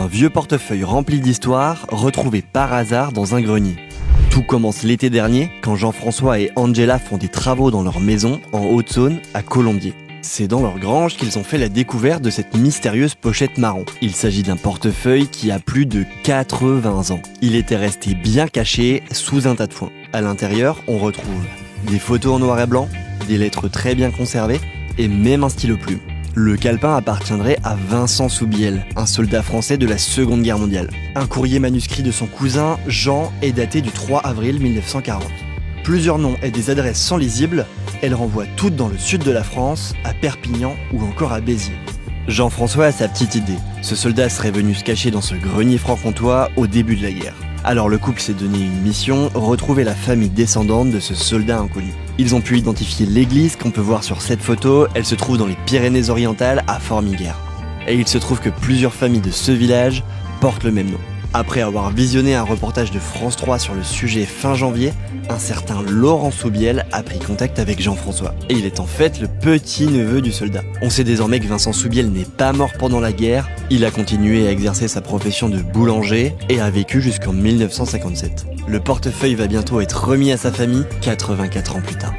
Un vieux portefeuille rempli d'histoires, retrouvé par hasard dans un grenier. Tout commence l'été dernier, quand Jean-François et Angela font des travaux dans leur maison, en Haute-Saône, à Colombier. C'est dans leur grange qu'ils ont fait la découverte de cette mystérieuse pochette marron. Il s'agit d'un portefeuille qui a plus de 80 ans. Il était resté bien caché sous un tas de foin. À l'intérieur, on retrouve des photos en noir et blanc, des lettres très bien conservées et même un stylo plume. Le calepin appartiendrait à Vincent Soubiel, un soldat français de la Seconde Guerre mondiale. Un courrier manuscrit de son cousin, Jean, est daté du 3 avril 1940. Plusieurs noms et des adresses sont lisibles, elles renvoient toutes dans le sud de la France, à Perpignan ou encore à Béziers. Jean-François a sa petite idée. Ce soldat serait venu se cacher dans ce grenier franc-comtois au début de la guerre. Alors le couple s'est donné une mission, retrouver la famille descendante de ce soldat inconnu. Ils ont pu identifier l'église qu'on peut voir sur cette photo, elle se trouve dans les Pyrénées-Orientales à Formiguères. Et il se trouve que plusieurs familles de ce village portent le même nom. Après avoir visionné un reportage de France 3 sur le sujet fin janvier, un certain Laurent Soubiel a pris contact avec Jean-François. Et il est en fait le petit-neveu du soldat. On sait désormais que Vincent Soubiel n'est pas mort pendant la guerre, il a continué à exercer sa profession de boulanger et a vécu jusqu'en 1957. Le portefeuille va bientôt être remis à sa famille 84 ans plus tard.